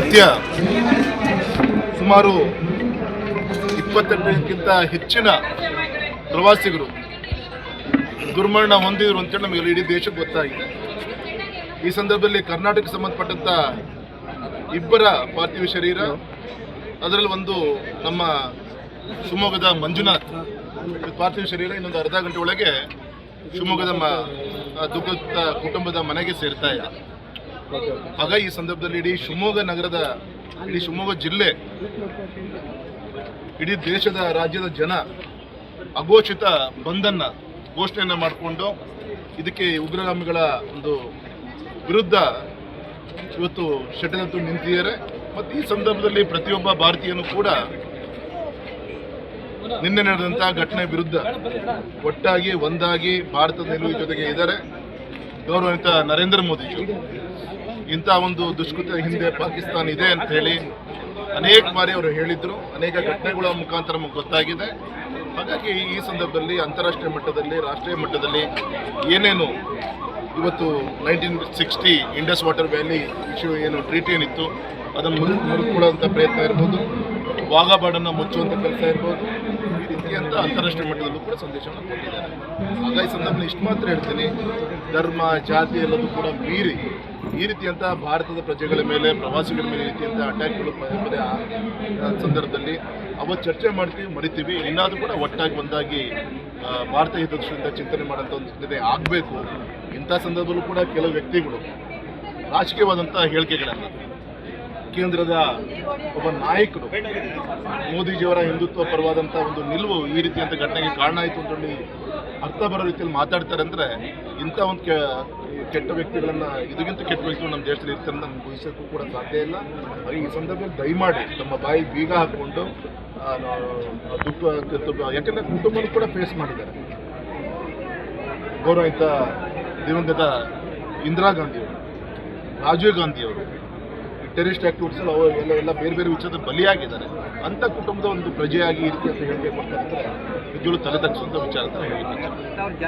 ಪ್ರತಿನಿತ್ಯ ಸುಮಾರು 28ಕ್ಕಿಂತ ಹೆಚ್ಚಿನ ಪ್ರವಾಸಿಗರು ದುರ್ಮರಣ ಹೊಂದಿದ್ರು ಅಂತೇಳಿ ನಮಗೆ ಇಡೀ ದೇಶಕ್ಕೆ ಗೊತ್ತಾಗಿದೆ. ಈ ಸಂದರ್ಭದಲ್ಲಿ ಕರ್ನಾಟಕಕ್ಕೆ ಸಂಬಂಧಪಟ್ಟಂಥ ಇಬ್ಬರ ಪಾರ್ಥಿವ ಶರೀರ, ಅದರಲ್ಲಿ ಒಂದು ನಮ್ಮ ಶಿವಮೊಗ್ಗದ ಮಂಜುನಾಥ್ ಪಾರ್ಥಿವ ಶರೀರ ಇನ್ನೊಂದು ಅರ್ಧ ಗಂಟೆ ಒಳಗೆ ಶಿವಮೊಗ್ಗದ ದುಃಖದ ಕುಟುಂಬದ ಮನೆಗೆ ಸೇರ್ತಾ ಇದೆ. ಹಾಗಾಗಿ ಈ ಸಂದರ್ಭದಲ್ಲಿ ಇಡೀ ಶಿವಮೊಗ್ಗ ನಗರದ, ಇಡೀ ಶಿವಮೊಗ್ಗ ಜಿಲ್ಲೆ, ಇಡೀ ದೇಶದ ರಾಜ್ಯದ ಜನ ಅಘೋಷಿತ ಬಂಧನ್ನ ಘೋಷಣೆಯನ್ನು ಮಾಡಿಕೊಂಡು ಇದಕ್ಕೆ ಉಗ್ರಗಾಮಿಗಳ ಒಂದು ವಿರುದ್ಧ ಇವತ್ತು ಷಡ್ಯಂತ್ರ ನಿಂತಿದ್ದಾರೆ. ಮತ್ತು ಈ ಸಂದರ್ಭದಲ್ಲಿ ಪ್ರತಿಯೊಬ್ಬ ಭಾರತೀಯನು ಕೂಡ ನಿನ್ನೆ ನಡೆದಂಥ ಘಟನೆ ವಿರುದ್ಧ ಒಟ್ಟಾಗಿ ಒಂದಾಗಿ ಭಾರತದ ನಿಲುವು ಜೊತೆಗೆ ಇದ್ದಾರೆ. ಗೌರವಾನ್ವಿತ ನರೇಂದ್ರ ಮೋದಿಜಿ ಇಂಥ ಒಂದು ದುಷ್ಕೃತ್ಯ ಹಿಂದೆ ಪಾಕಿಸ್ತಾನ ಇದೆ ಅಂತ ಹೇಳಿ ಅನೇಕ ಬಾರಿ ಅವರು ಹೇಳಿದ್ರು, ಅನೇಕ ಘಟನೆಗಳ ಮುಖಾಂತರ ನಮಗೆ ಗೊತ್ತಾಗಿದೆ. ಹಾಗಾಗಿ ಈ ಸಂದರ್ಭದಲ್ಲಿ ಅಂತಾರಾಷ್ಟ್ರೀಯ ಮಟ್ಟದಲ್ಲಿ, ರಾಷ್ಟ್ರೀಯ ಮಟ್ಟದಲ್ಲಿ ಏನೇನು ಇವತ್ತು 1960 ಇಂಡಸ್ ವಾಟರ್ ವ್ಯಾಲಿ ಇಶ್ಯೂ ಏನು ಟ್ರೀಟಿ ಏನಿತ್ತು ಅದನ್ನು ಮುರಿದುಕೊಳ್ಳುವಂಥ ಪ್ರಯತ್ನ ಇರ್ಬೋದು, ವಾಘಾ ಬಾರ್ಡರ್ನ ಮುಚ್ಚುವಂಥ ಕೆಲಸ ಇರ್ಬೋದು, ಈ ರೀತಿಯಂಥ ಅಂತಾರಾಷ್ಟ್ರೀಯ ಮಟ್ಟದಲ್ಲೂ ಕೂಡ ಸಂದೇಶವನ್ನು ಕೊಟ್ಟಿದ್ದಾರೆ. ಹಾಗಾಗಿ ಸಂದರ್ಭದಲ್ಲಿ ಇಷ್ಟು ಮಾತ್ರ ಹೇಳ್ತೀನಿ, ಧರ್ಮ ಜಾತಿ ಎಲ್ಲದೂ ಕೂಡ ಮೀರಿ ಈ ರೀತಿಯಂಥ ಭಾರತದ ಪ್ರಜೆಗಳ ಮೇಲೆ, ಪ್ರವಾಸಿಗರ ಮೇಲೆ ಈ ರೀತಿಯಂಥ ಅಟ್ಯಾಕ್ಗಳು ಪದೇ ಪದೇ ಸಂದರ್ಭದಲ್ಲಿ ಅವತ್ತು ಚರ್ಚೆ ಮಾಡ್ತೀವಿ, ಮರಿತೀವಿ. ಇನ್ನಾದರೂ ಕೂಡ ಒಟ್ಟಾಗಿ ಒಂದಾಗಿ ಭಾರತ ಹಿತದೃಷ್ಟಿಯಿಂದ ಚಿಂತನೆ ಮಾಡೋಂಥ ಒಂದು ಸ್ಥಿತಿ ಆಗಬೇಕು. ಇಂಥ ಸಂದರ್ಭದಲ್ಲೂ ಕೂಡ ಕೆಲವು ವ್ಯಕ್ತಿಗಳು ರಾಜಕೀಯವಾದಂಥ ಹೇಳಿಕೆಗಳನ್ನು, ಕೇಂದ್ರದ ಒಬ್ಬ ನಾಯಕರು ಮೋದಿಜಿಯವರ ಹಿಂದುತ್ವ ಪರವಾದಂಥ ಒಂದು ನಿಲುವು ಈ ರೀತಿಯಂಥ ಘಟನೆಗೆ ಕಾರಣ ಆಯಿತು ಅಂತೇಳಿ ಅರ್ಥ ಬರೋ ರೀತಿಯಲ್ಲಿ ಮಾತಾಡ್ತಾರೆ ಅಂದರೆ, ಇಂಥ ಒಂದು ಕೆಟ್ಟ ವ್ಯಕ್ತಿಗಳನ್ನು, ಇದಕ್ಕಿಂತ ಕೆಟ್ಟ ವ್ಯಕ್ತಿಗಳು ನಮ್ಮ ದೇಶದಲ್ಲಿ ಇರ್ತಾರೆ ಅಂತ ನಮ್ಗೆ ಊಹಿಸೋಕ್ಕೂ ಕೂಡ ಸಾಧ್ಯ ಇಲ್ಲ. ಹಾಗೆ ಈ ಸಂದರ್ಭದಲ್ಲಿ ದಯಮಾಡಿ ತಮ್ಮ ಬಾಯಿ ಬೀಗ ಹಾಕ್ಕೊಂಡು ದುಃಖ, ಯಾಕೆಂದರೆ ಕುಟುಂಬನೂ ಕೂಡ ಫೇಸ್ ಮಾಡಿದ್ದಾರೆ. ಗೌರವಿತ ದಿವಂಗತ ಇಂದಿರಾ ಗಾಂಧಿಯವರು, ರಾಜೀವ್ ಗಾಂಧಿಯವರು ಟೆರರಿಸ್ಟ್ ಆಕ್ಟಿವಿಟೀಸಲ್ಲಿ ಅವರು ಎಲ್ಲ ಬೇರೆ ಬೇರೆ ವಿಚಾರದಲ್ಲಿ ಬಲಿಯಾಗಿದ್ದಾರೆ. ಅಂಥ ಕುಟುಂಬದ ಒಂದು ಪ್ರಜೆಯಾಗಿ ಈ ರೀತಿ ಅಂತ ಹೇಳಿಕೆ ಕೊಡ್ತಾ ಇದ್ದಾರೆ, ನಿಜವೂ ತಲೆ ತಗ್ಗಿಸುವಂಥ ವಿಚಾರ ಅಂತ ಹೇಳಿ.